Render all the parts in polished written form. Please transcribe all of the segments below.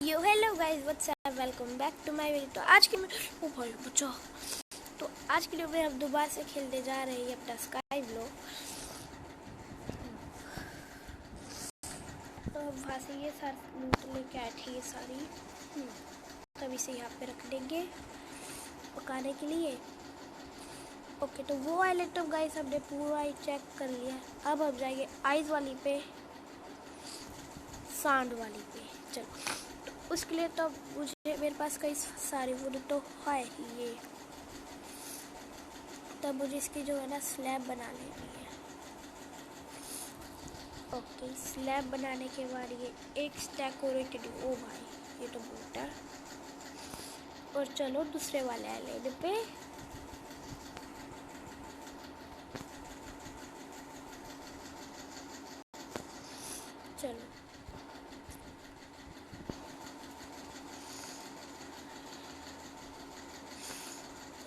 यो hello guys what's up अप, welcome back to my video. तो आज के ओ भाई बच्चा, तो आज के वीडियो में हम दोबारा से खेलने जा रहे हैं अपना स्काई ब्लॉक। तो वहाँ से ये सारी लूट लेके आए थे, ये सारी तभी से यहाँ पे रख देंगे पकाने के लिए। ओके, तो वो आई लैपटॉप गाइस हमने पूरा ही चेक कर लिया। अब हम जाएंगे आइस वाली पे, सांड वाली पे। चलो, तो उसके लिए तो मुझे मेरे पास कई सारे वुड तो है ये, तब मुझे इसकी जो है ना स्लैब बना लेनी है। ओके, स्लैब बनाने के बाद ये एक स्टैक और एक ओ भाई ये तो बहुत है। और चलो दूसरे वाले आइलैंड पे। चलो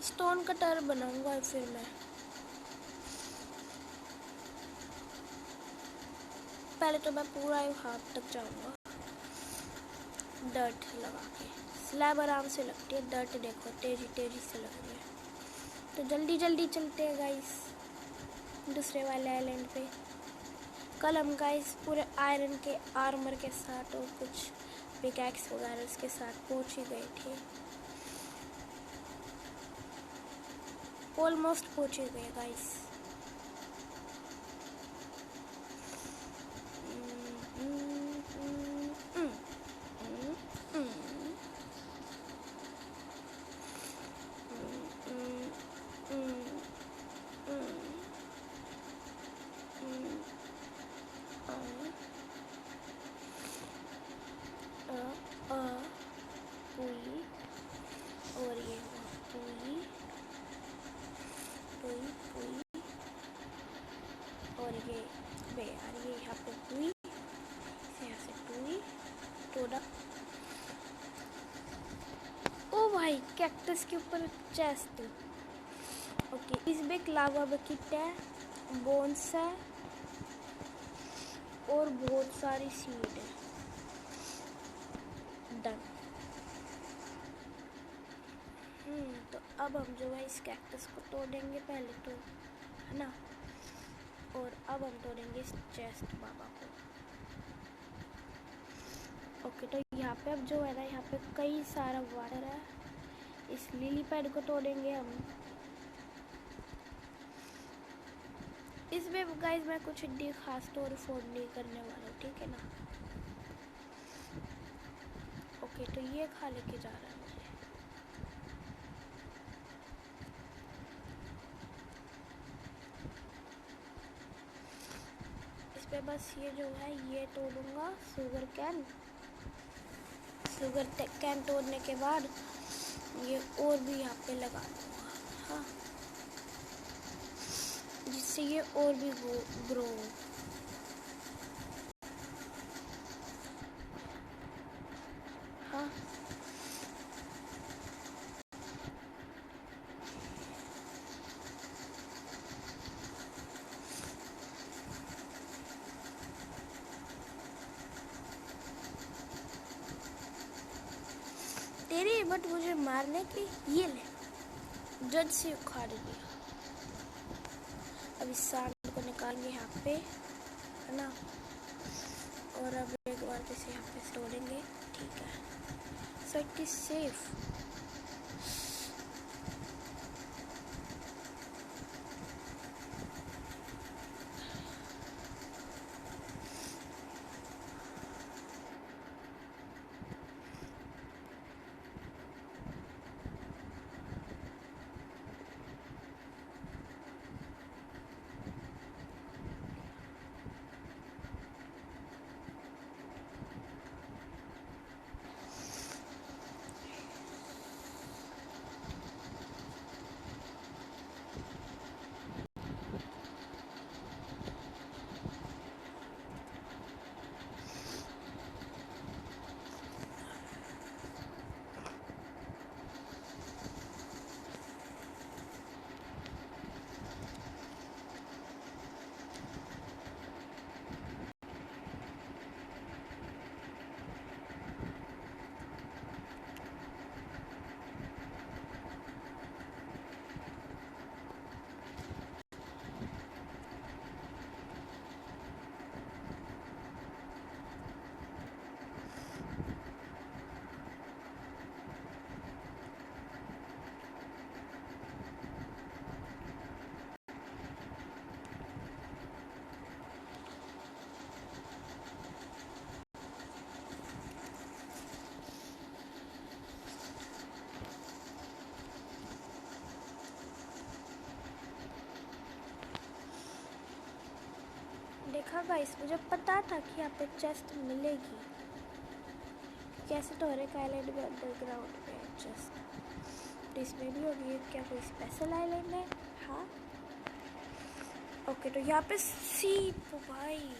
स्टोन कटर बनाऊंगा फिर मैं। पहले तो मैं पूरा हाथ तक जाऊंगा डर्ट लगा के। स्लैब आराम से लगती है, डर्ट देखो तेजी तेजी से लग रही है। तो जल्दी जल्दी चलते हैं गाइस दूसरे वाले आइलैंड पे। कल हम गाइस पूरे आयरन के आर्मर के साथ और कुछ पिकैक्स वगैरह इसके साथ पहुंच ही गए थे। ऑलमोस्ट पहुंच ही गए गाइस। और ये पुई पुई पुई और ये बे यार, ये यहाँ पे पुई, यहाँ से पुई टोडा। ओ भाई कैक्टस के ऊपर चेस्ट। ओके, इसमें एक लावा बकेट है, बोन्स है और बहुत सारी सीड है। डन। तो अब हम जो है इस कैक्टस को तोड़ेंगे पहले तो, है ना। और अब हम तोड़ेंगे इस चेस्ट बाबा को। ओके, तो यहाँ पे अब जो है ना, यहाँ पे कई सारा वाटर है। इस लिली पैड को तोड़ेंगे हम। इसमें गाइस मैं कुछ इतनी खास तौर फोन नहीं करने वाला हूँ, ठीक है ना। ओके, तो ये खा लेके जा रहा है मुझे। इस पे बस ये जो है ये तोड़ूंगा शुगर कैन तोड़ने के बाद ये और भी यहाँ पे लगा दूंगा, हाँ, जिससे ये और भी ग्रो हो। हाँ, तेरी बट मुझे मारने की ये ले जज से उखाड़ दिया। अब इस सांड को निकालेंगे यहाँ पे, है ना। और अब एक बार जैसे यहाँ पे तोड़ेंगे, ठीक है। So it is safe. Guys, मुझे पता था कि यहाँ पे चेस्ट मिलेगी। कैसे तो हर एक आइलैंड में अंडरग्राउंड में चेस्ट, तो इसमें भी होगी। क्या कोई स्पेशल आइलैंड है? हाँ ओके, तो यहाँ पे सीप भाई।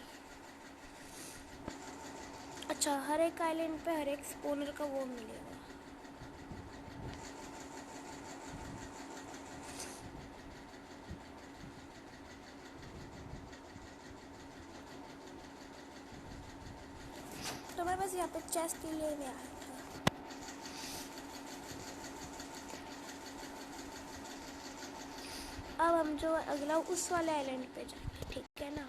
अच्छा, हर एक आइलैंड पे हर एक स्पोनर का वो मिलेगा। तो मैं बस यहाँ पे चेस्ट ही लेने आया था। अब हम जो अगला उस वाले आइलैंड पे जाएंगे, ठीक है ना।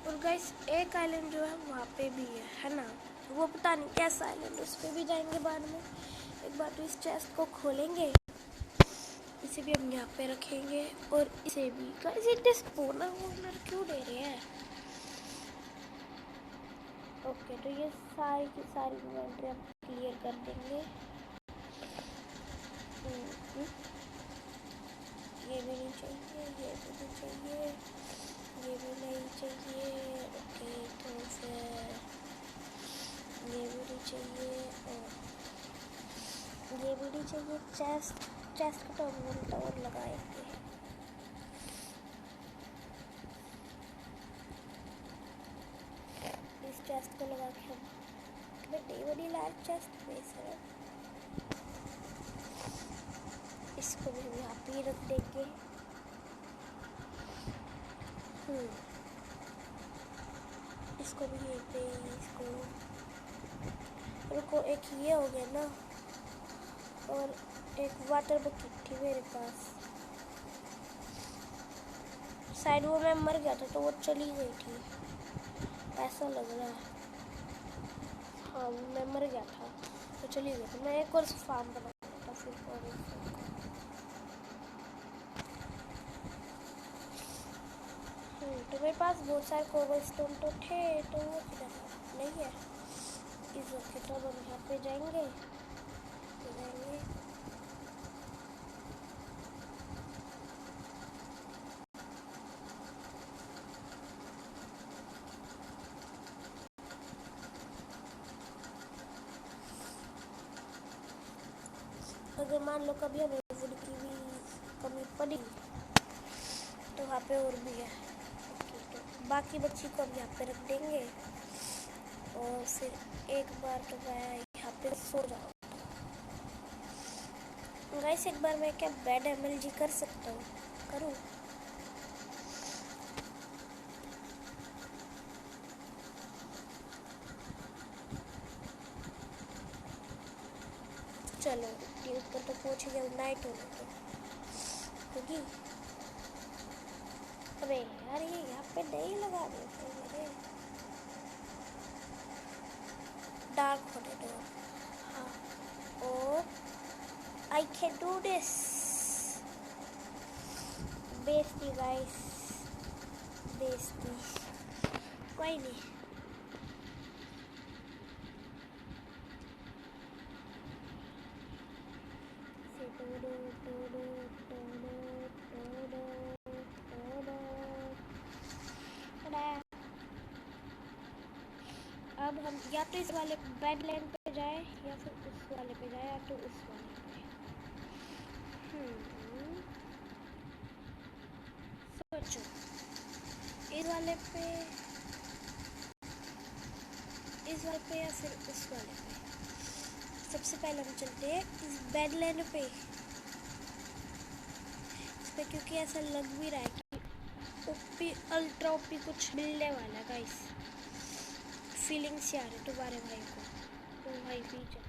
और गाइस, एक आइलैंड जो है वहाँ पे भी है ना। वो पता नहीं कैसा आइलैंड, उस पर भी जाएंगे बाद में। एक बार तो इस चेस्ट को खोलेंगे, इसे भी हम यहाँ पे रखेंगे और इसे भी। गाइस, ये स्पोनर वोनर क्यों दे रहे हैं? ओके, तो ये सारी की सारी इन्वेंटरी हम क्लियर कर देंगे। ये भी नहीं चाहिए, ये भी नहीं चाहिए, ये भी नहीं चाहिए। ओके, तो फिर ये भी नहीं चाहिए और ये भी नहीं चाहिए। चेस्ट का टॉवर लगाएंगे। इस चेस्ट को लगा के हम बड़ी लार्ज चेस्ट में से इसको भी हम यहाँ पे रख देंगे। इसको भी यहीं पे, इसको रुको, एक ये हो गया ना, और एक वाटर बकेट थी मेरे पास। शायद वो मैं मर गया था तो वो चली गई थी, ऐसा लग रहा है। हाँ, मैं मर गया था तो चली गई थी। मैं एक और फार्म बनाता था फिर। तो मेरे पास बहुत सारे कोबलस्टोन तो थे, तो वो किधर नहीं है। इस वक्त तो हम यहाँ पे जाएंगे। अगर मान लो कभी हमें वुड की भी कमी पड़ी तो वहाँ पे और भी है। तो बाकी बच्ची को हम यहाँ पे रख देंगे और फिर एक बार तो मैं यहाँ पे सो जाऊँ। गाइस, एक बार मैं क्या बेड एमएलजी कर सकता हूँ? करूँ? चलो, ऊपर तो पहुँच गया, नाइट होगी। अबे यार, ये यहाँ पे नहीं लगा देते मेरे। डार्क होने दो। हाँ और आई कैन डू दिस। बेइज्जती गाइस, बेइज्जती, कोई नहीं। अब हम या तो इस वाले बेडलैंड पे जाए या फिर उस वाले पे जाए या तो उस वाले पे। सोचो, इस वाले पे या फिर उस वाले पे। सबसे पहले हम चलते हैं इस बेडलैंड पे, इस पे, क्योंकि ऐसा लग भी रहा है कि ओपी अल्ट्रा ओपी कुछ मिलने वाला है गाइस। फीलिंग्स आ रही तुम्हारे भाई को, तो भाई भी चलते हैं।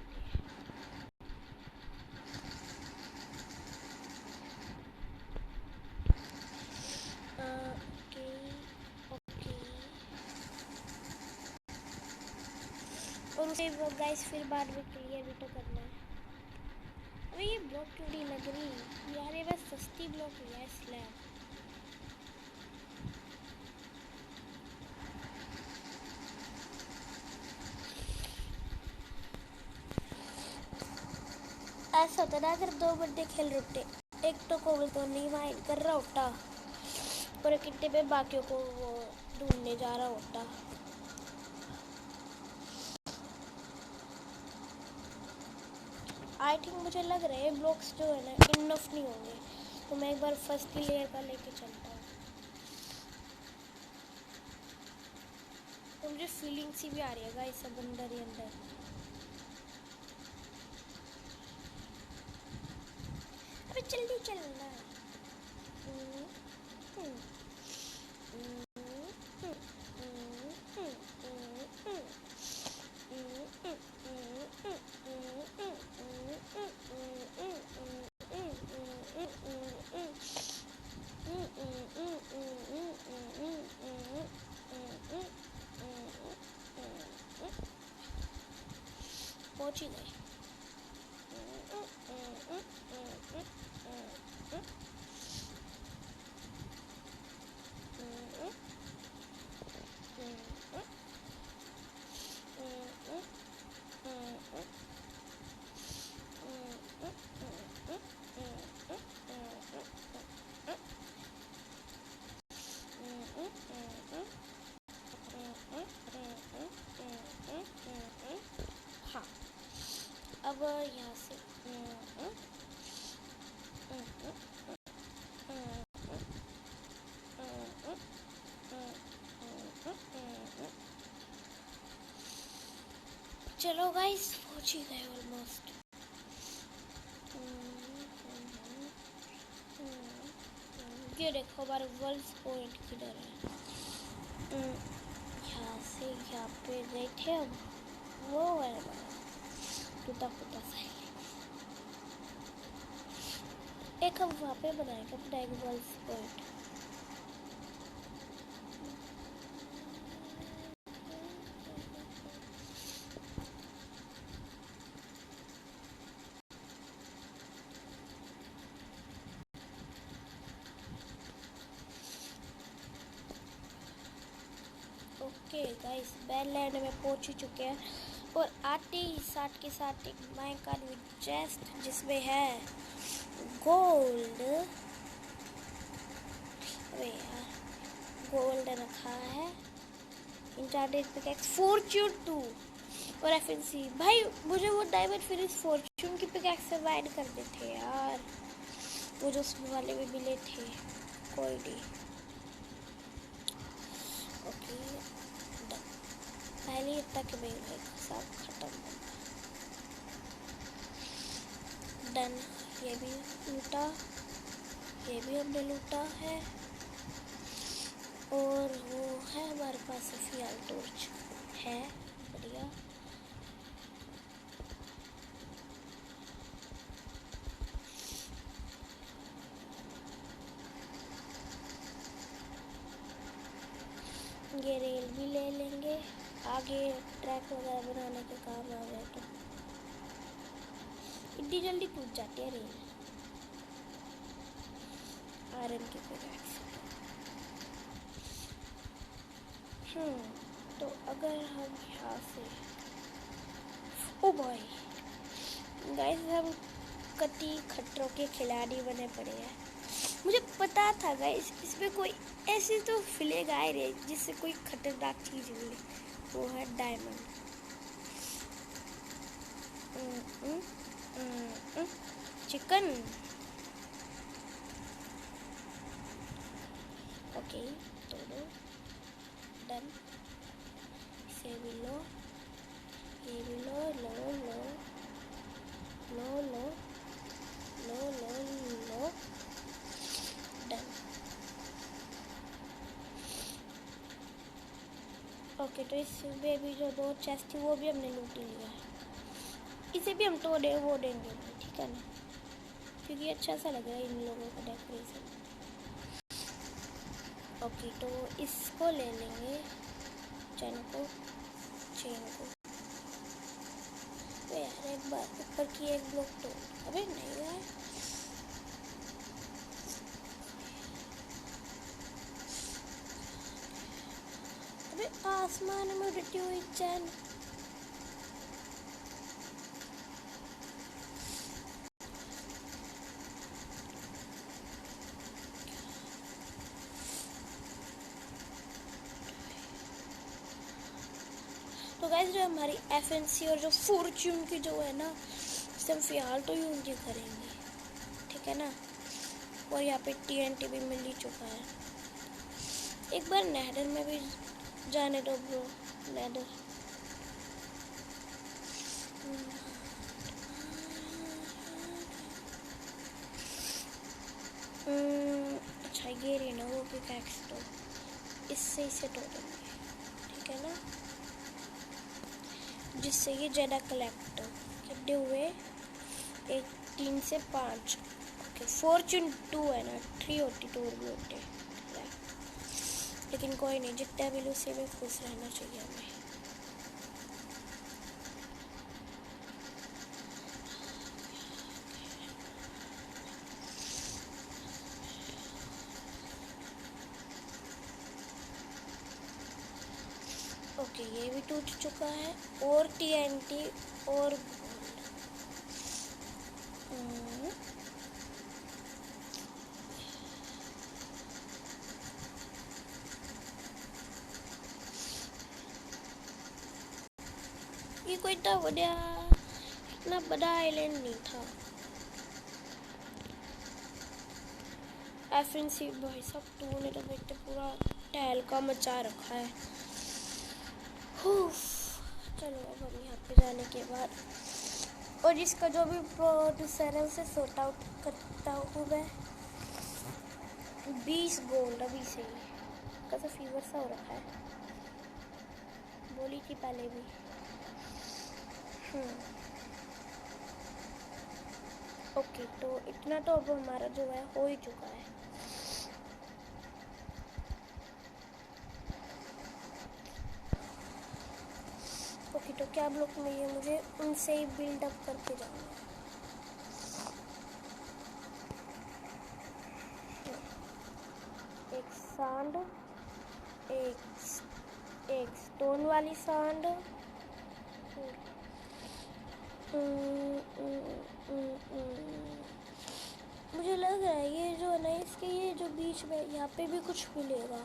और उसे वो गाइस फिर बाद में क्लियर भी तो करना है। अबे ये ब्लॉक क्यों नहीं लग रही यार, ये बस सस्ती ब्लॉक है स्लैब। ऐसा होता ना अगर दो बंदे खेल रहे होते, एक तो को तो नहीं माइंड कर रहा होता और एक इतने में बाकियों को वो ढूंढने जा रहा होता। आई थिंक मुझे लग रहा है ब्लॉक्स जो है ना इनफ नहीं होंगे, तो मैं एक बार फर्स्ट ही लेयर का लेके चलता हूँ। तो मुझे फीलिंग सी भी आ रही है गाइस सब अंदर ही अंदर। अबे जल्दी चलना। पहुंच ही गए। हाँ, अब यहाँ से चलो गाइस पहुंच ही गए ऑलमोस्ट। ये देखो हमारा वर्ल्ड पॉइंट किधर है। यहाँ से यहाँ पे गए थे हम, वो है टूटा फूटा सा। एक हम वहाँ पे बनाएंगे अपना एक world point. Okay guys, badland में पहुंच ही चुके हैं और आते ही साथ के साथ एक माइक कार्ड विद चेस्ट जिसमें है गोल्ड। अबे यार गोल्ड रखा है, इंचार्टेड पिकैक्स, फॉर्च्यून 2 और एफएनसी। भाई मुझे वो डायमंड फिनिश फॉर्च्यून की पिकैक्स से वाइड कर देते यार, वो जो उसमें वाले में मिले थे। कोई नहीं, ओके पहले इतना कि मेरे सब खत्म हो डन। ये भी लूटा, ये भी हमने लूटा है और वो है हमारे पास फियाल टॉर्च है, बढ़िया। ये रेल भी ले लेंगे, आगे ट्रैक वगैरह बनाने के काम आ गए तो। जल्दी जल्दी टूट जाती है रेल। आयरन की पिकैक्स। तो अगर हम यहाँ से, ओ बॉय गाइस, हम कति खतरों के खिलाड़ी बने पड़े हैं। मुझे पता था गाइस इसमें कोई ऐसी तो फिलेगा ही रे जिससे कोई खतरनाक चीज मिले, वो है डायमंड। चिकन। ओके तो लो, डन। इसे भी लो, ये भी लो, लो लो लो लो लो लो लो, डन। ओके तो इसमें भी जो 2 चेस्ट थी वो भी हमने लूट लिया है। इसे भी हम तोड़े वो देंगे, ठीक है ना, क्योंकि अच्छा सा लग रहा है इन लोगों का डेकोरेशन। ओके तो इसको ले लेंगे, चेन को। तो यार एक बार ऊपर की एक ब्लॉक तो अबे नहीं यार, अबे आसमान में उड़ती हुई चैन। तो गाइस जो हमारी एफएनसी और जो फॉर्च्यून की जो है ना, इसे हम फिलहाल तो यूज ही करेंगे, ठीक है ना। और यहाँ पे टीएनटी भी मिल ही चुका है। एक बार नेदर में भी जाने दो ब्रो, नेदर। अच्छा ये रही ना वो पिकैक्स, तो इससे इसे तोड़ेंगे, ठीक है ना, जिससे ये ज़्यादा कलेक्ट कितने हुए, 1 3 से 5। ओके फॉर्च्यून 2 है ना, 3 होती 2 भी होते, लेकिन कोई नहीं, जितना भी लो उसी में खुश रहना चाहिए हमें। ओके ये भी टूट चुका है, और टीएनटी और ये कोई इतना बड़ा आइलैंड नहीं था। एफएनसी भाई साहब तूने तो बेटे पूरा टहलका मचा रखा है। चलो अब हम यहाँ पे जाने के बाद, और इसका जो भी प्रोड्यूसर है उसे सॉर्ट आउट करता हूँ मैं। 20 गोल्ड अभी से ही, कैसा फीवर सा हो रखा है, बोली थी पहले भी। ओके तो इतना तो अब हमारा जो है हो ही चुका है। ओके तो क्या ब्लॉक में ये मुझे उनसे ही बिल्ड अप करके जाना है। एक सांड, एक स्टोन वाली सांड, मुझे लग रहा है ये जो है ना, इसके ये जो बीच में यहाँ पे भी कुछ मिलेगा,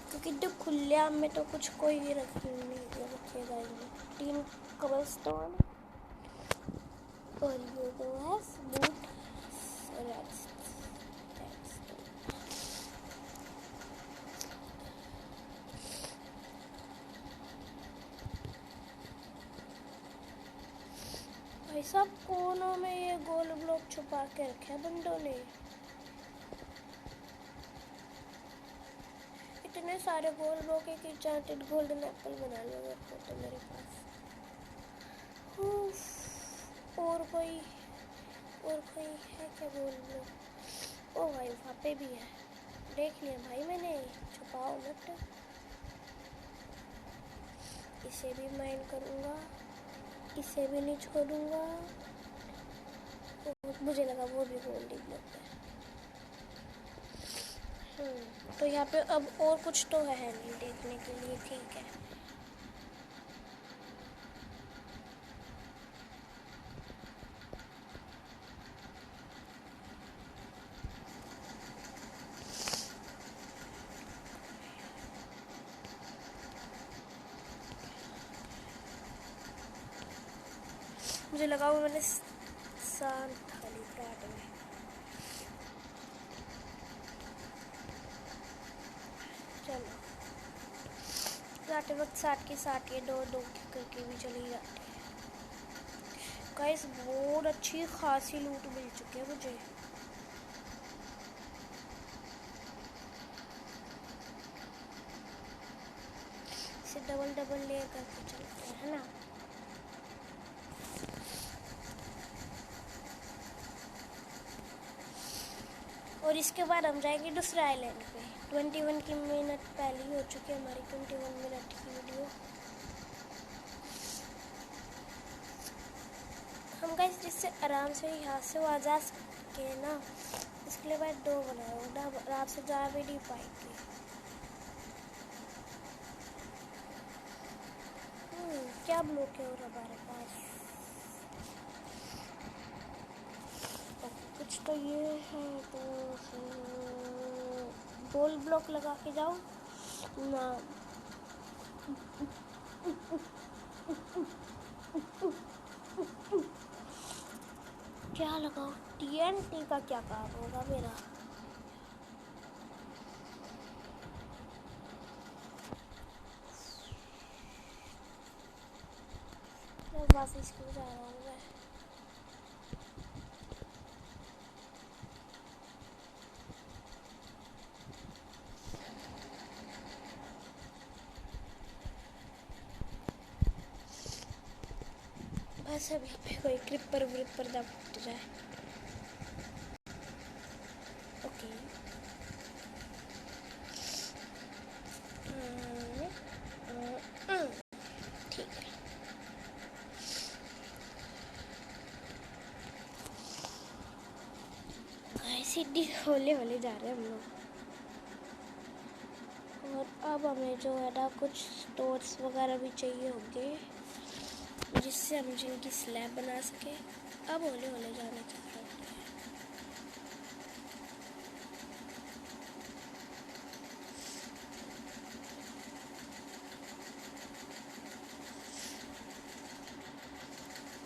क्योंकि जब खुले में तो कुछ कोई भी रखेगा इनमें। 3 कबलस्टोन और ये जो है स्मूथ भाई सब कोनों में ये गोल ब्लॉक छुपा के रखे हैं बंदों ने। इतने सारे गोल ब्लॉक, एक एन्चेंटेड गोल्डन एप्पल बना लिया तो मेरे पास। और कोई है क्या गोल ब्लॉक? ओ भाई वहाँ पे भी है, देख लिया भाई मैंने, छुपाओ मत। इसे भी माइन करूँगा, इसे भी नहीं छोड़ूंगा, मुझे लगा वो भी गोल्डी ब्लॉक है। तो यहाँ पे अब और कुछ तो है नहीं देखने के लिए, ठीक है। मुझे लगा वो मैंने शांत खाली काट में। चलो जाते वक्त 60 के 60 ये दो करके भी चली जाते हैं। गाइस बहुत अच्छी खासी लूट मिल चुकी है मुझे। इसे डबल डबल लेयर करके चलते हैं, है ना। और इसके बाद हम जाएंगे दूसरे आइलैंड पे। 21 की मिनट पहले ही हो चुकी है हमारी 21 मिनट की वीडियो। हम गाइस जिससे आराम से यहाँ से वहाँ जा सके ना, इसके लिए मैं 2 बनाया हूँ, आराम से जा भी नहीं पाएंगे। क्या ब्लॉक है और हमारे पास कुछ तो ये है, तो गोल ब्लॉक लगा के जाओ ना। क्या लगाओ, TNT का क्या काम होगा मेरा। वापस स्कूल जा रहा हूँ मैं। बस अब यहाँ पे कोई क्रिपर व्रिपर ना फट जाए। ओके ठीक है। सीढ़ी होले होले जा रहे हैं हम लोग। और अब हमें जो है ना कुछ स्टोर्स वगैरह भी चाहिए होंगे जिससे हम जिनकी स्लैब बना सके। अब होले होले जाने की जरूरत है।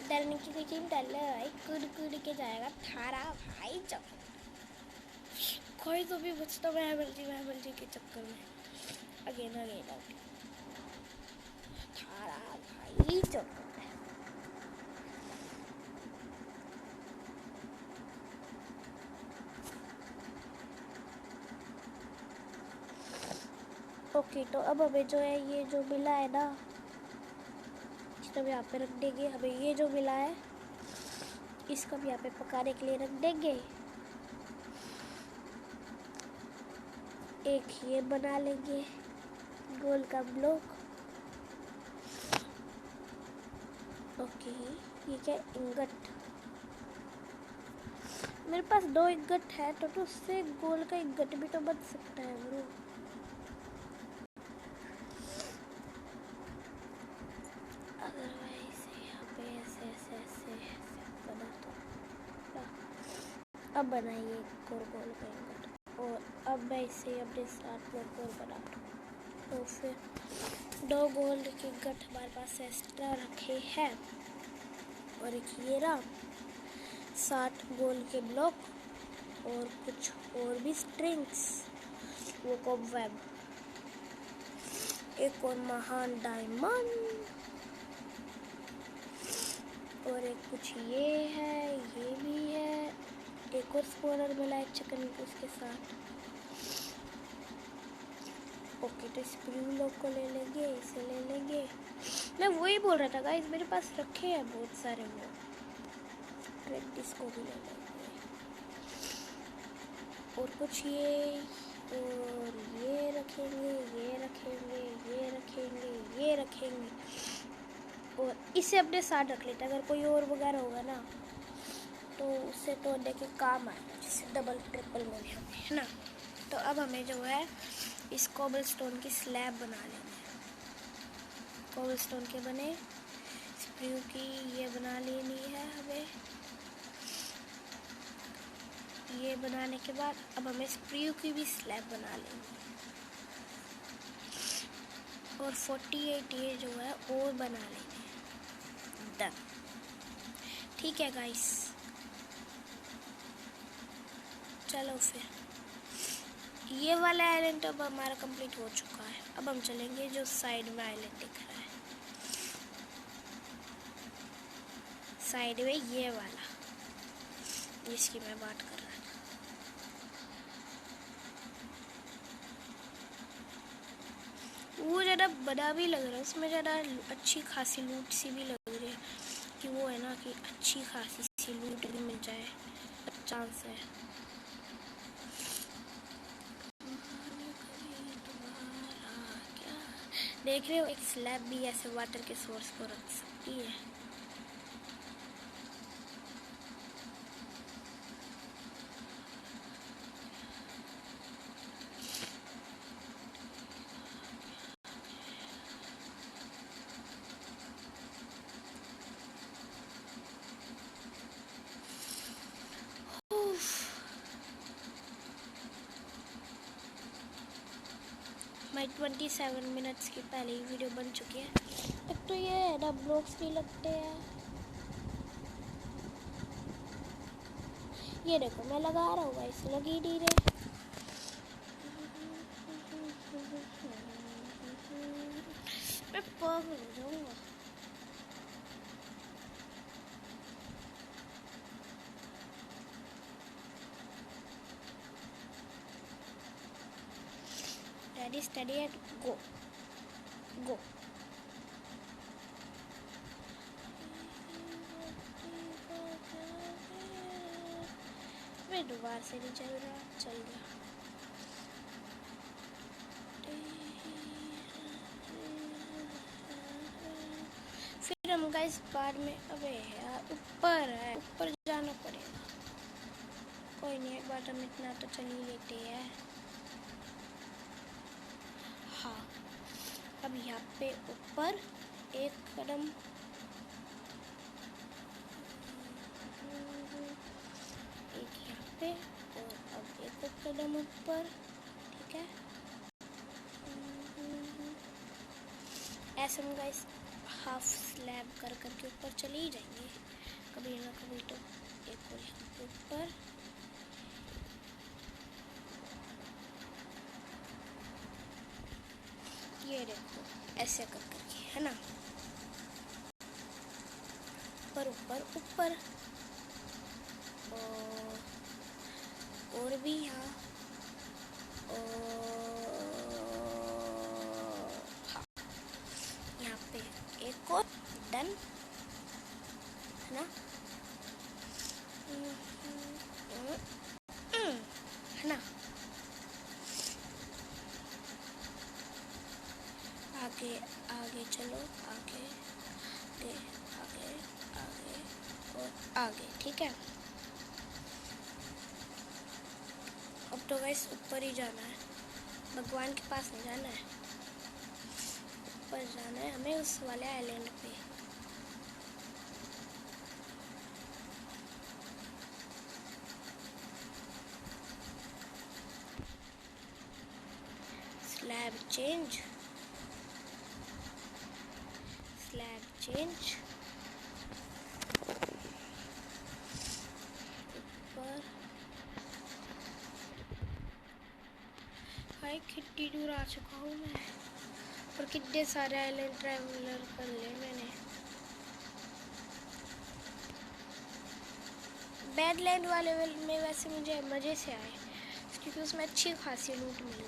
डरने की कोई चिंता नहीं, कूद कूद के जाएगा थारा भाई। जब कोई तो भी बचता महबल जी के चक्कर में अगेन थारा भाई। जब ओके, तो अब हमें जो है ये जो मिला है ना, इसको यहाँ पे रख देंगे। हमें ये जो मिला है इसको भी यहाँ पे पकाने के लिए रख देंगे। एक ये बना लेंगे गोल का ब्लॉक। ओके, ये क्या इंगट, मेरे पास 2 इंगट है तो उससे गोल का इंगट भी तो बन सकता है ब्रो। अगर मैं इसे यहाँ पे ऐसे ऐसे ऐसे ऐसे बना तो अब बनाइए गोल गोल का इंगट। और अब मैं इसे अपने साथ में गोल बना दूँ तो फिर 2 गोल्ड के गट हमारे पास एक्स्ट्रा रखे हैं। और एक ये रहा 60 गोल्ड के ब्लॉक और कुछ और भी स्ट्रिंग्स, वो कॉबवेब, एक और महान डायमंड और एक कुछ ये है, ये भी है, एक और स्पॉनर मिला है चिकन उसके साथ। ओके, तो स्प्रिंग लॉक को ले लेंगे, इसे ले लेंगे। मैं वही बोल रहा था गाइस, मेरे पास रखे हैं बहुत सारे वो। इसको भी ले लेंगे और कुछ ये और ये रखेंगे, ये रखेंगे, ये रखेंगे, ये रखेंगे और इसे अपने साथ रख लेते हैं। अगर कोई और वगैरह होगा ना तो तो उससे तोड़ने के काम आएगा, जैसे डबल ट्रिपल में भी हमें, है ना। तो अब हमें जो है इस कोबलस्टोन की स्लैब बना लेनी है। कोबलस्टोन के बने स्प्रू की ये बना लेनी है हमें। ये बनाने के बाद अब हमें स्प्रू की भी स्लैब बना लेनी है और 48 ये जो है और बना लेंगे। डन। ठीक है गाइस, चलो फिर ये वाला आइलैंड तो अब हमारा कंप्लीट हो चुका है। अब हम चलेंगे जो साइड में आइलैंड दिख रहा है, साइड में ये वाला जिसकी मैं बात कर रहा था। वो ज़्यादा बड़ा भी लग रहा है, उसमें ज़्यादा अच्छी खासी लूट सी भी लग रही है कि वो है ना कि अच्छी खासी सी लूट भी मिल जाए, चांस है। देख रहे हो, एक स्लैब भी ऐसे वाटर के सोर्स को रख सकती है। हमारी 27 मिनट्स की पहले ही वीडियो बन चुकी है। एक तो ये है ना ब्लॉक्स भी लगते हैं। ये देखो मैं लगा रहा हूँ गाइस, लग ही नहीं रहे। मैं पागल हो जाऊंगा। Ready, steady, and go. Go. मैं दोबारा से नहीं चल रहा, चल गया। फिर हम गाइस बाद में, अबे यार ऊपर है, ऊपर जाना पड़ेगा। कोई नहीं, एक बार हम इतना तो चल ही लेते हैं। हाँ, अब यहाँ पे ऊपर एक कदम, एक यहाँ पे और अब एक और कदम ऊपर। ठीक है, ऐसे हम गाइस हाफ स्लैब कर करके ऊपर चले ही जाएंगे, कभी ना कभी तो। एक और यहाँ पे ऊपर, ये देखो ऐसे कर करके, है ना। ऊपर ऊपर ऊपर और भी यहाँ, हाँ यहाँ पे एक और। डन, है ना, है ना। आगे आगे चलो, आगे आगे आगे आगे और आगे। ठीक है, अब तो गाइस ऊपर ही जाना है, भगवान के पास नहीं जाना है, ऊपर जाना है हमें, उस वाले आइलैंड पे। स्लैब चेंज, स्लैब चेंज, ऊपर। हाय, कितनी दूर आ चुका हूँ मैं, और कितने सारे आइलैंड ट्रैवलर कर लिए मैंने। बैडलैंड वाले में वैसे मुझे मज़े से आए, क्योंकि उसमें अच्छी खासी लूट मिली।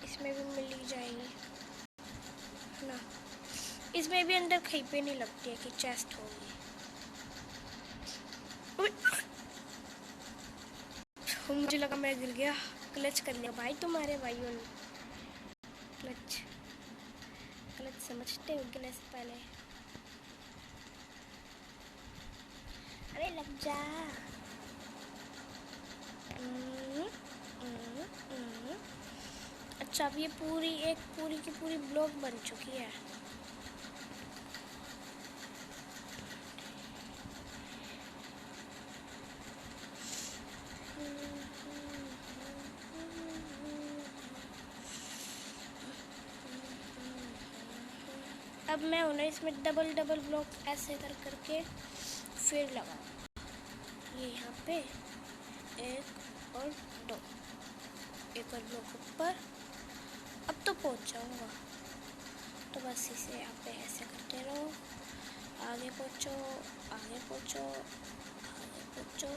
इसमें भी मिल ही जाएगी, है ना। इसमें भी अंदर कहीं पे नहीं लगती है कि चेस्ट होगी। मुझे लगा मैं गिर गया, क्लच कर लिया भाई तुम्हारे भाइयों ने। क्लच क्लच समझते हो गिरने से पहले। अबे लग जा। हम्म, हम्म। अच्छा, अब ये पूरी की पूरी ब्लॉक बन चुकी है। अब मैं उन्हें इसमें डबल डबल ब्लॉक ऐसे करके फिर लगा, ये यहाँ पे एक और दो, एक और ब्लॉक ऊपर। अब तो पहुँच जाऊँगा, तो बस इसे यहाँ पे ऐसे करते रहो, आगे पहुँचो, आगे पहुँचो, आगे पहुँचो।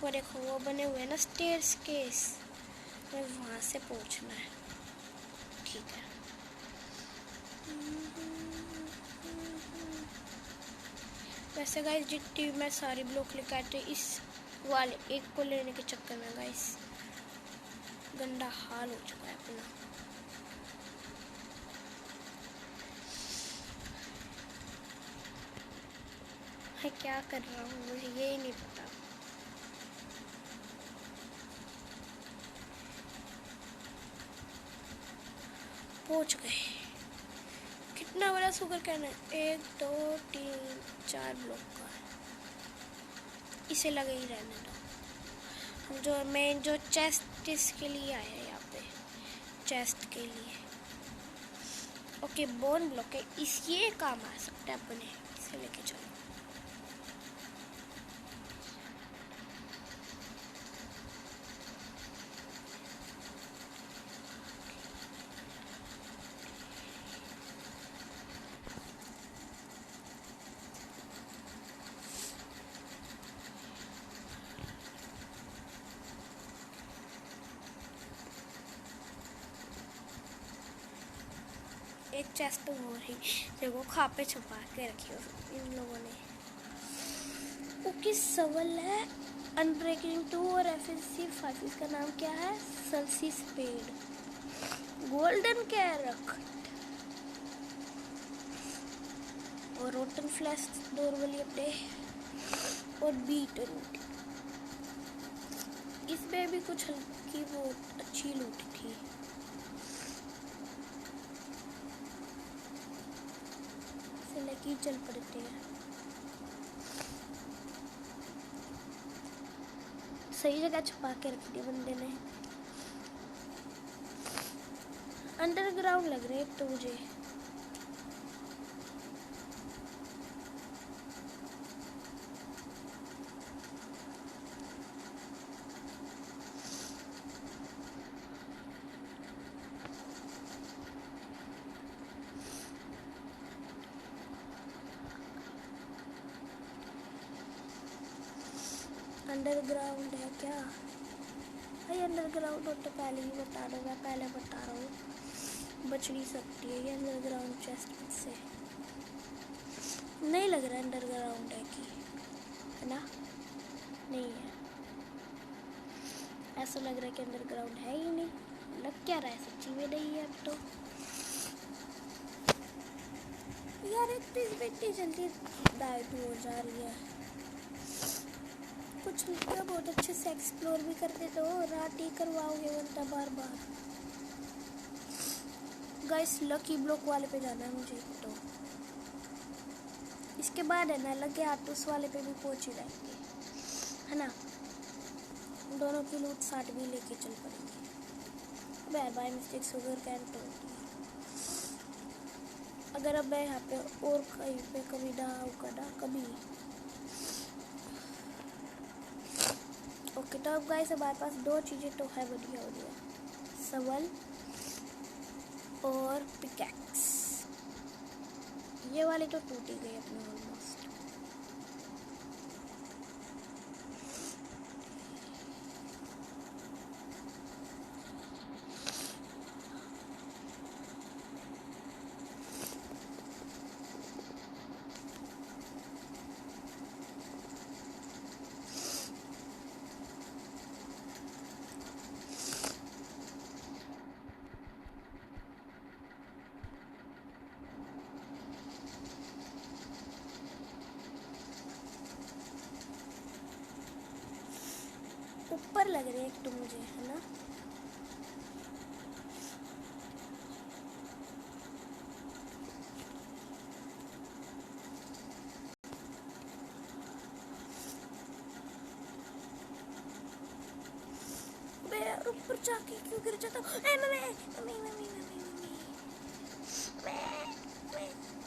वो देखो वो बने हुए ना स्टेयर्स केस, मैं वहाँ से पहुँचना है। ठीक है, वैसे गाइस जितनी मैं सारी ब्लॉक लेकर आती हूँ, इस वाले एक को लेने के चक्कर में गाइस गंदा हाल हो चुका है अपना। मैं क्या कर रहा हूँ मुझे यही नहीं पता। पहुँच गए। कितना बड़ा शुगर कैन है? 1 2 3 4 ब्लॉक का। इसे लगे ही रहने दो। हम जो मेन जो चेस्ट इसके लिए आए हैं यहाँ पे, चेस्ट के लिए। ओके, बोन ब्लॉक है, इस ये काम आ सकता है अपने, इसे लेके चलो। एक चेस्ट तो हो रही, देखो खा पे छुपा के रखी हो इन लोगों ने। ओके, सवाल है अनब्रेकिंग 2 और एफएससी 5, इसका नाम क्या है? सल्सी स्पेड, गोल्डन कैरक और रोटन फ्लैश डोरवली अपने और बीट रूट। इसमें भी कुछ हल्की वो अच्छी लूट थी। लेके चल पड़ते हैं। सही जगह छुपा के रख दी बंदे ने। अंडरग्राउंड लग रहे हैं तो मुझे। अंडरग्राउंड है क्या भाई? अंडरग्राउंड हो तो पहले ही बता दो, मैं पहले बता रहा हूँ, बच नहीं सकती है ये अंडरग्राउंड चेस्ट से। नहीं लग रहा अंडरग्राउंड है कि, है ना? नहीं है, ऐसा लग रहा है कि अंडरग्राउंड है ही नहीं। लग क्या रहा है सच्ची में नहीं है अब तो। यार इतनी जल्दी डाइट हो जा रही है। कुछ क्या बहुत अच्छे से एक्सप्लोर भी करते तो रात ही करवाओगे वरना बार बार। गाइस लकी ब्लॉक वाले पे जाना है मुझे तो, इसके बाद है ना लगे आटूस वाले पे भी पहुंच ही जाएंगे, है ना? दोनों की लूट साट भी लेके चल पड़ेंगे। बाय मिस्टेक शुगर कैन तो अगर अब मैं यहाँ पे और कहीं पे कभी ना कभी। ओके, तो अब गाइस हमारे पास 2 चीज़ें तो है बढ़िया बढ़िया, सवल और पिकैक्स। ये वाली तो टूट ही गई अपने ऑलमोस्ट। ऊपर लग रहे एक तो मुझे, है ना? मैं ऊपर जाके क्यों गिर जाता हूँ? Mummy mummy mummy mummy mummy,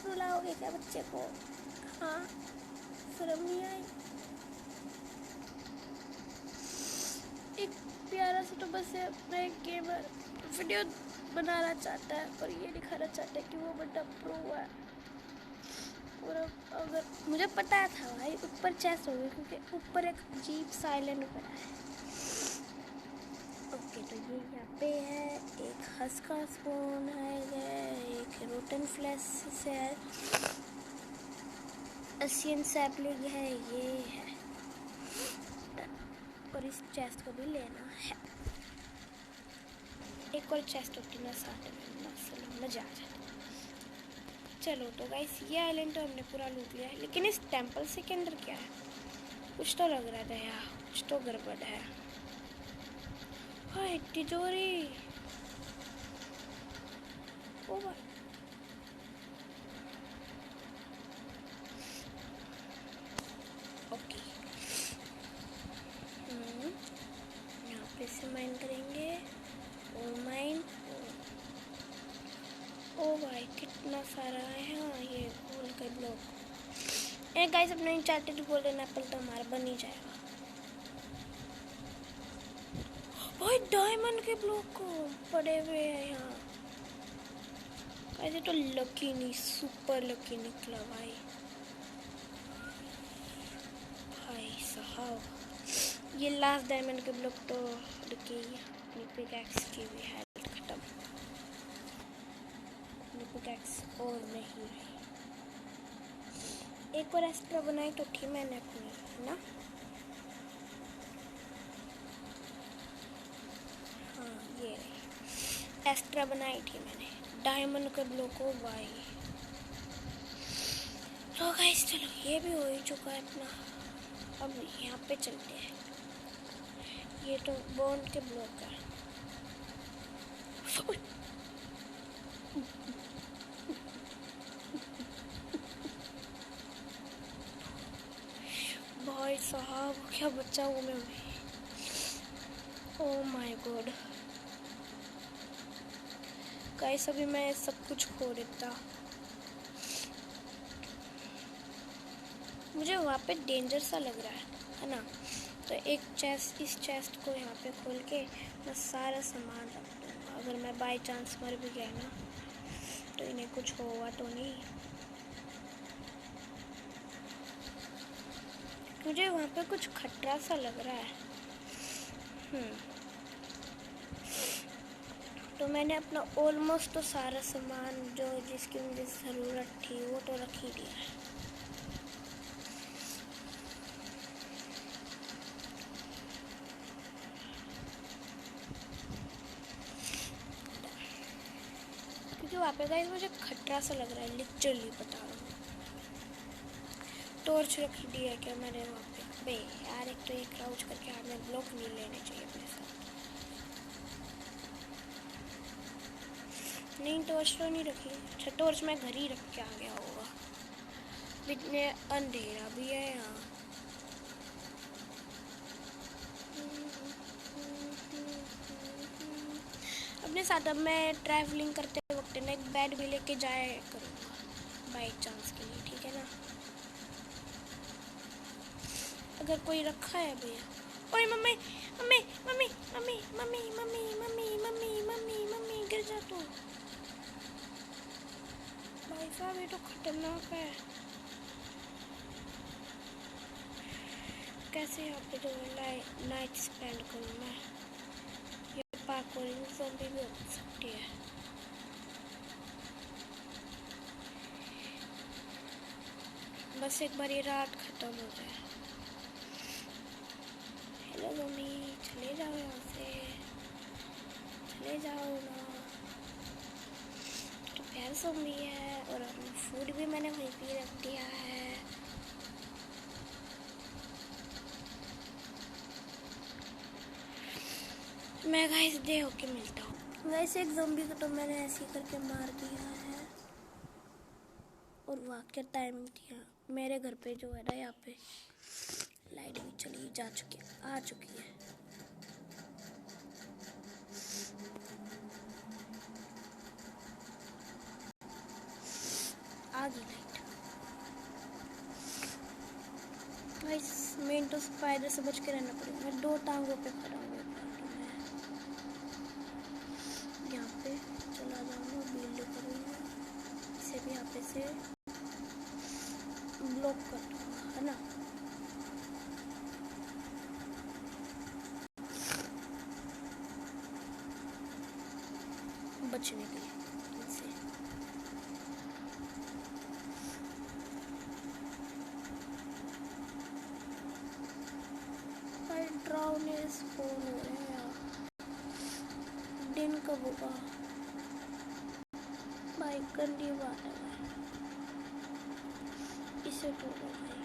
रुलाओगे क्या बच्चे को? हाँ, शर्म नहीं आई? एक प्यारा सा तो बस अपना एक गेमर वीडियो बनाना चाहता है और ये दिखाना चाहता है कि वो बड़ा प्रो है। और अगर मुझे पता था भाई ऊपर चेस्ट होगी क्योंकि ऊपर एक अजीब साइलेंट बना है। ओके, तो ये यहाँ पे है एक हंस का स्पून है, एक रोटन फ्लैश है, एशियन सैपलिंग है, ये है, और इस चेस्ट को भी लेना है। एक और चेस्ट होती ना साथ में, मजा आ जाता। चलो तो गाइस ये आइलैंड तो हमने पूरा लूट लिया है, लेकिन इस टेंपल से के अंदर क्या है? कुछ तो लग रहा था यार, कुछ तो गड़बड़ है। हाय तिजोरी, ओ भाई, ओके। यहाँ पे से माइन करेंगे, और माइन, ओ भाई कितना सारा है। हाँ ये गोल्ड का ब्लॉक। एक गाइस अपने इंचार्टेड गोल्डन एप्पल तो हमारा बन ही जाएगा। भाई डायमंड के ब्लॉक को पड़े हुए हैं यहाँ। ऐसे तो लकी नहीं, सुपर लकी निकला भाई। भाई साहब ये लास्ट डायमंड के ब्लॉक तो लकी, अपनी पिकैक्स की भी हेल्थ खत्म, अपनी पिकैक्स और नहीं रही। एक और एक्स्ट्रा बनाई तो थी मैंने अपनी, है ना? हाँ ये एक्स्ट्रा बनाई थी मैंने डायमंड के ब्लॉक को भाई। तो गाइस चलो ये भी हो ही चुका है अपना। अब यहाँ पे चलते हैं। ये तो बॉन्ड के ब्लॉक है। भाई साहब क्या बच्चा हूँ मैं भी। ओह माय गॉड गाइस, अभी मैं सब कुछ खो देता। मुझे वहाँ पे डेंजर सा लग रहा है ना? तो एक चेस्ट, इस चेस्ट को यहाँ पे खोल के मैं सारा सामान रख दूँगा। अगर मैं बाय चांस मर भी गया ना तो इन्हें कुछ होगा तो नहीं। मुझे वहाँ पे कुछ खतरा सा लग रहा है। तो मैंने अपना ऑलमोस्ट तो सारा सामान जो जिसकी मुझे ज़रूरत थी वो तो रख ही दिया है। क्योंकि वहाँ पे गाइस मुझे खतरा सा लग रहा है, लिटरली बता रहा हूँ। टॉर्च रख दिया क्या मैंने वहाँ पे? बे यार, एक तो ये क्राउच करके हाथ में ब्लॉक नहीं लेने चाहिए अपने साथ। नहीं टॉर्च तो नहीं रखी। अच्छा टॉर्च मैं घर ही रख के आ गया होगा। इतने अंधेरा भी है यहाँ। अपने साथ अब मैं ट्रैवलिंग करते वक्त ना एक बेड भी लेके जाया करूँगा बाई चांस के लिए, ठीक है ना? अगर कोई रखा है भैया। ओए mummy mummy mummy mummy mummy mummy mummy mummy mummy mummy गिर जा तू। भाई साहब ये तो खतरनाक है। कैसे यहाँ पे जो नाइट स्पेंड करूँ मैं? ये पार्कोरिंग ज़ॉम्बी भी हो सकती है। बस एक बार ये रात खत्म हो जाए। हेलो मम्मी, चले जाओ यहाँ से, चले जाओ ना। तो प्यार ज़ॉम्बी है और फूड भी मैंने वहीं पे रख दिया है। मैं गाइस डे होके मिलता हूँ। वैसे एक ज़ॉम्बी को तो मैंने ऐसे ही करके मार दिया है। और वाह क्या टाइम दिया। मेरे घर पे जो है ना यहाँ पे लाइट भी चली आ चुकी है। आ गई लाइट। गाइस मेन तो स्पाइडर से बच के रहना पड़ेगा। मैं 2 टांगों पे खड़ा हूँ। यहाँ पे चला जाऊँगा, बिल्ड करूँगा, इसे भी यहाँ पे से ब्लॉक कर दूँगा, है ना। बचने के लिए इनसे। ड्राउने स्पॉन हो रहे हैं यार। दिन कब होगा भाई? गंदी बात है भाई, इसे तोड़ो भाई।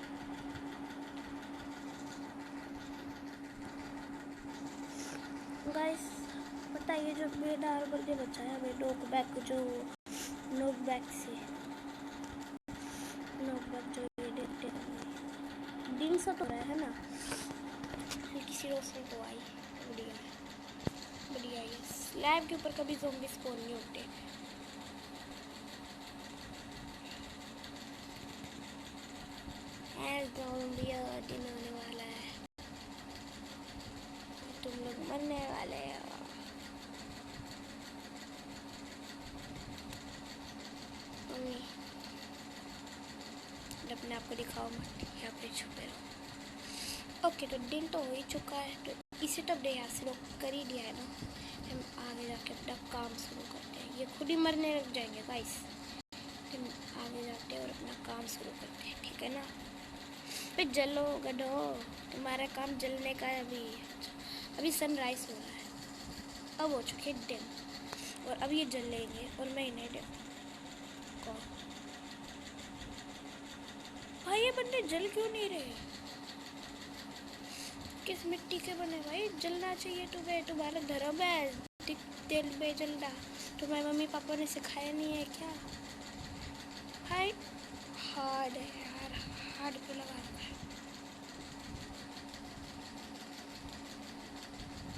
गाइस पता है ये जो बेदार बंदे बचा है हमें नॉकबैक जो नॉकबैक से नॉकबैक जो ये देखते दिन सा तो रहा है ना, किसी रोशनी तो आई। बढ़िया बढ़िया। ये स्लैब के ऊपर कभी ज़ॉम्बी स्पॉन नहीं होते। दिन आने वाला है, तुम लोग मरने वाले हो। मम्मी अपने आप को दिखाओ मत, यहाँ पे छुपे रहो। ओके तो दिन तो हो ही चुका है, तो इसे तब डे यहाँ से लोग कर ही दिया है ना। हम आगे जाके अपना काम शुरू करते हैं। ये खुद ही मरने लग जाएंगे गाइस। हम आगे जाते हैं और अपना काम शुरू करते हैं, ठीक है ना। पे जलो गधो, तुम्हारा काम जलने का है। अभी सनराइज हो रहा है, अब हो चुके दिन, और अब ये जल लेंगे और मैं इन्हें देखो। भाई ये बंदे जल क्यों नहीं रहे? किस मिट्टी के बने भाई? जलना चाहिए तुम्हें, तुम्हारा धर्म है तेल में जलना। तुम्हारे मम्मी पापा ने सिखाया नहीं है क्या भाई? हार्ड है यार, हार्ड पे लगा रखा है।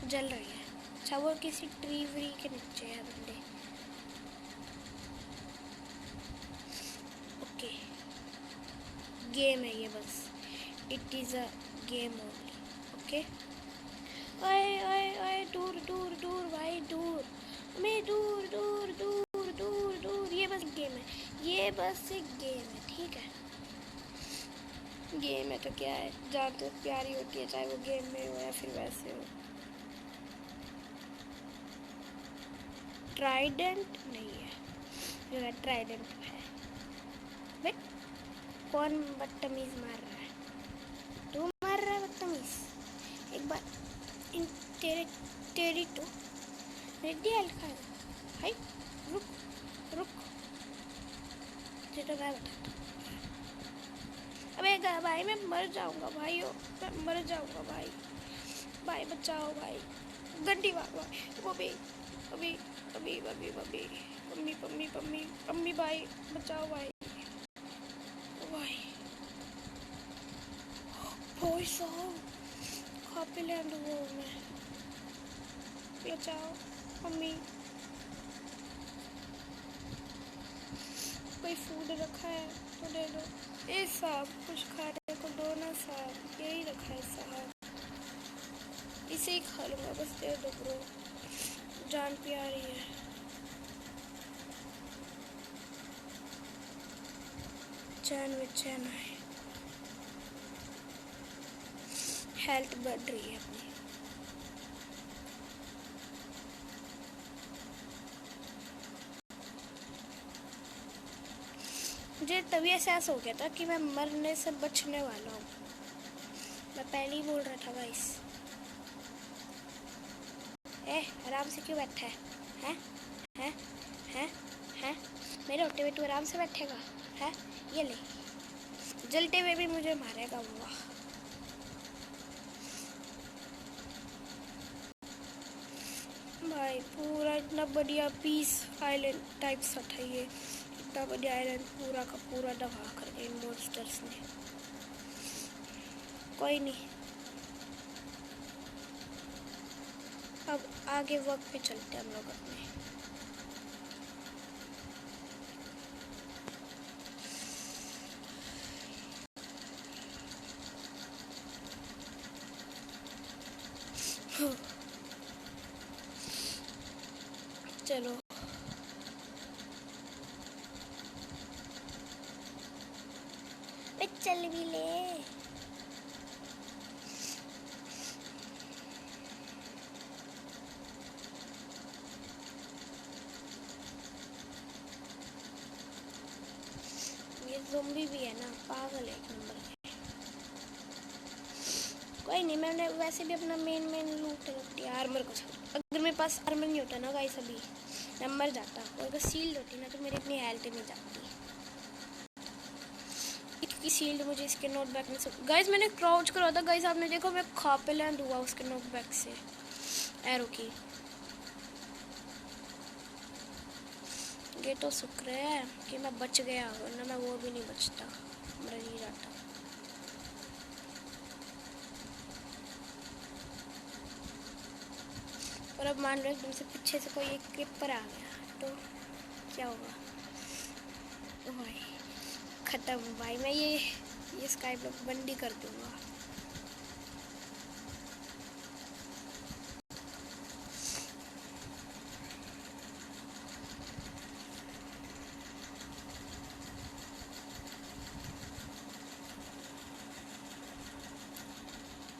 जल रही है। अच्छा वो किसी ट्री व्री के नीचे है बंदे। ओके गेम है ये, बस it is a game only. Okay ओए ओए ओए दूर दूर दूर भाई, दूर मैं दूर दूर दूर दूर दूर। ये बस गेम है, ये बस एक गेम है, ठीक है। गेम है तो क्या है, जहाँ तो प्यारी होती है, चाहे वो गेम में हो या फिर वैसे हो। ट्राइडेंट नहीं है, जो है ट्राइडेंट है। भाई कौन बदतमीज मार रहा है? तू मार रहा है बदतमीज। एक बार इन तेरी तो रेडी हल्का है भाई। रुक रुक, तो मैं बताता हूँ। अबे भाई मैं मर जाऊंगा भाई, मैं मर जाऊंगा भाई। भाई बचाओ भाई, गंदी बात भाई। अभी अभी अभी अभी अभी पम्मी पम्मी पम्मी पम्मी भाई बचाओ भाई। भाई भाई साहब कहाँ पे लैंड हुआ मैं? बचाओ मम्मी। कोई फूड रखा है तो दे दो। ए साहब कुछ खाने को दो ना साहब, यही रखा है साहब, इसे ही खा लूँगा बस, दे दो ब्रो, जान प्यारी है। चैन में चैन है, हेल्थ बढ़ रही है अपनी। मुझे तभी एहसास हो गया था कि मैं मरने से बचने वाला हूँ। मैं पहले ही बोल रहा था गाइस। आराम से क्यों बैठा है? हैं हैं हैं हैं मेरे होते हुए तू आराम से बैठेगा? है ये ले, जलते हुए भी मुझे मारेगा। वाह कितना बढ़िया पीस आइलैंड टाइप सा था ये। इतना बढ़िया आइलैंड पूरा का पूरा दबा कर गए इन मॉन्स्टर्स ने। कोई नहीं, अब आगे वक्त पे चलते हम लोग अपने। चलो चल भी ले। ये ज़ोंबी भी है ना, पागल है एक नंबर के। कोई नहीं, मैंने वैसे भी अपना मेन लूट रख दिया। आर्मर को छोड़, अगर मेरे पास आर्मर नहीं होता ना गाइस अभी मैं मर जाता। और अगर शील्ड होती ना तो मेरी इतनी हेल्थ नहीं जाती। की शील्ड मुझे इसके नोटबैक में सब गाइस मैंने क्राउच करा था गाइस, आपने देखो मैं खा पे लैंड हुआ उसके नोटबैक से एरो की। ये तो शुक्र है कि मैं बच गया, वरना मैं वो भी नहीं बचता, मर ही जाता। और अब मान लो एकदम से पीछे से कोई एक क्रिपर आ गया तो क्या होगा? ओ भाई खत्म भाई, मैं ये स्काई ब्लॉक बंद ही कर दूंगा।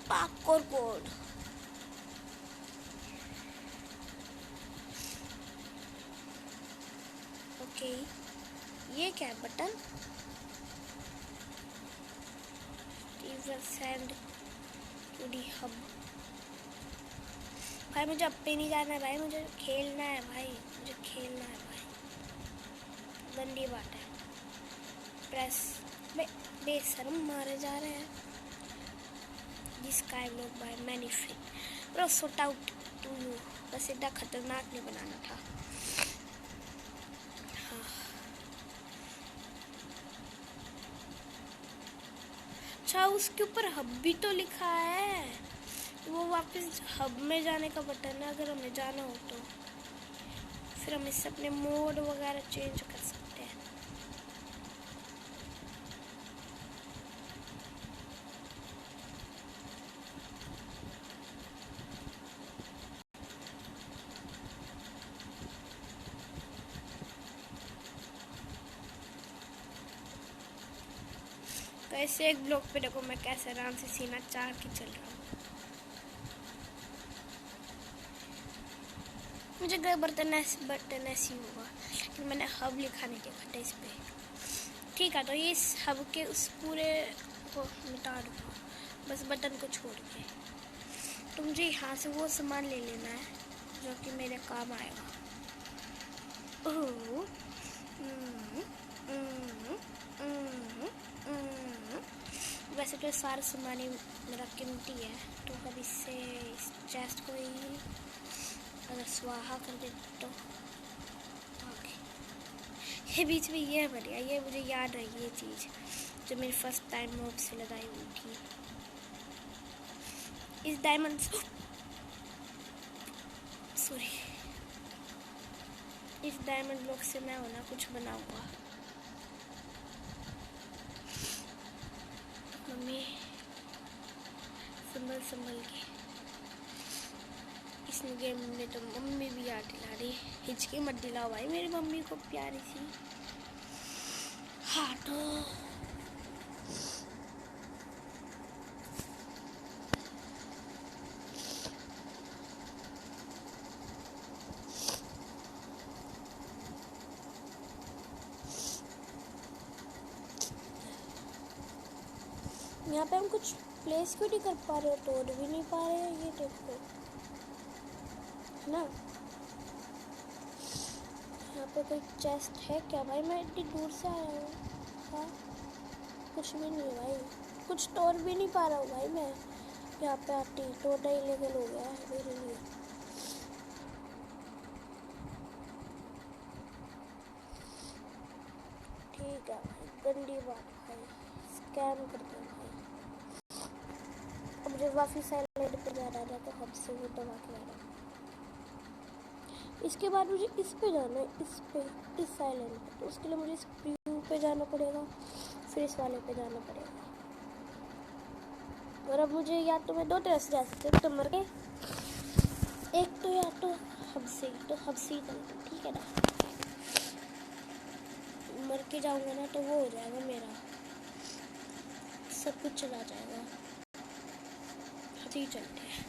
पार्कोर कोड ओके, ये क्या है button? Send to the hub. भाई मुझे अब पे नहीं जाना है भाई, मुझे खेलना है भाई, मुझे खेलना है भाई। गंदी बात है। प्रेस बेशर्म मारे जा रहे हैं। दिस स्काई ब्लॉक बाय मैनिफिट bro sort out to you. बस इतना खतरनाक नहीं बनाना था। हाँ अच्छा, उसके ऊपर हब भी तो लिखा है। वो वापस हब में जाने का बटन है। अगर हमें जाना हो तो फिर हम इससे अपने मोड वगैरह चेंज कर सकते हैं। तो ऐसे एक ब्लॉक पे देखो मैं कैसे आराम से सीना चाह के चल रहा हूँ। मुझे बटन ऐसी होगा कि मैंने हब लिखा नहीं देखा था इस पे। ठीक है, तो ये इस हब के उस पूरे को मिटा दूँगा बस बटन को छोड़ के। तो मुझे यहाँ से वो सामान ले लेना है जो कि मेरे काम आएगा। वैसे तो सारा सामान ही मेरा कीमती है, तो अब इससे इस चेस्ट को ही अगर स्वाहा कर दे तो ओके। ये बीच में ये है बढ़िया, ये मुझे याद रही ये चीज़ जो मेरी फर्स्ट टाइम मॉब से लड़ाई हुई थी। इस डायमंड सॉरी इस डायमंड ब्लॉक से मैं होना कुछ बनाऊंगा। मम्मी संभल के। इस गेम में तो मम्मी भी याद दिला रही। हिचकी मत दिलाओ भाई मेरी मम्मी को प्यारी सी। हाँ तो यहाँ पे हम कुछ प्लेस क्यों नहीं कर पा रहे हो, तोड़ भी नहीं पा रहे हैं। ये देखो है ना, यहाँ पे कोई चेस्ट है क्या? भाई मैं इतनी दूर से आया हूँ। हाँ कुछ भी नहीं भाई, कुछ तोड़ भी नहीं पा रहा हूँ भाई मैं। यहाँ पे आती तोड़ना इलीगल हो गया है मेरे लिए। क्या भाई, गंदी बात भाई, स्कैम करते हैं भाई। अब मुझे वापिस आइलैंड पे जाना है तो हद से वो दबा के आना। इसके बाद मुझे इस पे जाना है, इस पे, इस आइलैंड पे, तो उसके लिए मुझे इस व्यू पे जाना पड़ेगा, फिर इस वाले पे जाना पड़ेगा। और अब मुझे या तो मैं दो तरह से जा सकती हूँ, तो मर के, एक तो या तो हब से, तो हब से ही चलते, ठीक है ना। मर के जाऊंगा ना तो वो हो जाएगा मेरा, सब कुछ चला जाएगा। ही चलते हैं।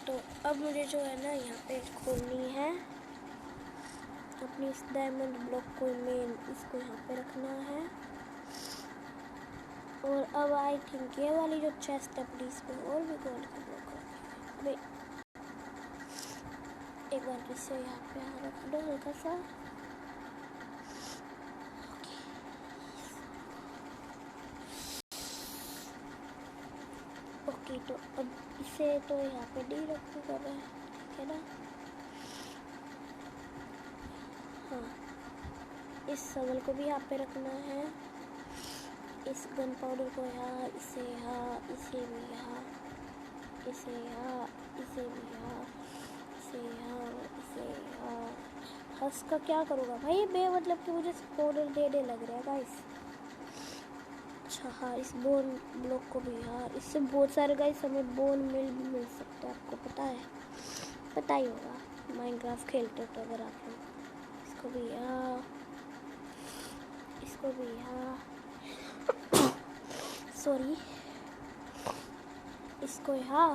तो अब मुझे जो है ना यहाँ पे खोलनी है अपनी इस डायमंड ब्लॉक को, मेन इसको यहाँ पे रखना है। और अब आई थिंक ये वाली जो चेस्ट है प्लीज में और भी गोल्ड का ब्लॉक है। एक बार फिर से यहाँ पे रख दो हल्का सा। ओके तो अब इसे तो यहाँ पे डी रखूँगा मैं, ठीक है ना। हाँ, इस सवल को भी यहाँ पे रखना है, इस गन पाउडर को यहाँ, इसे यहाँ, इसे भी यहाँ, इसे यहाँ, इसे भी यहाँ, इसे यहाँ, इसे यहाँ। हंस का क्या करूँगा भाई, बे मतलब कि मुझे पाउडर देने लग रहा है गाइस। अच्छा हाँ, इस बोन ब्लॉक को भी यहाँ, इससे बहुत सारे गाइस हमें बोन मिल सकता है, आपको पता है, पता ही होगा माइनक्राफ्ट खेलते हो तो अगर आप लोग। इसको भी यहाँ, इसको भी यहाँ, सॉरी, इसको यहाँ।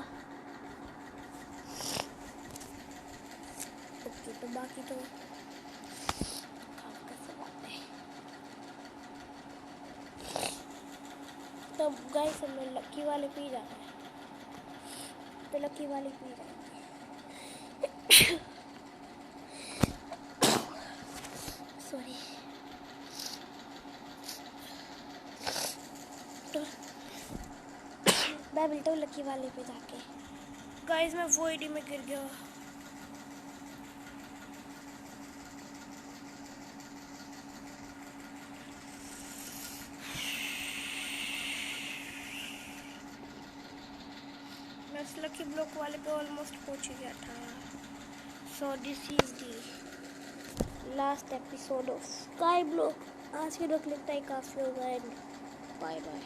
ओके तो बाकी तो तो गाइस हमें लकी वाले पे ही जाना है, तो लकी वाले पे ही जाएंगे। सॉरी, तो मैं मिलता हूँ लकी वाले पे जाके। गाइस मैं वो आईडी में गिर गया। मैं उस लकी ब्लॉक वाले पे ऑलमोस्ट पहुंच ही गया था यार। So this is the last episode of sky block. आज के रख लेता है, काफ़ी होगा एंड बाय बाय।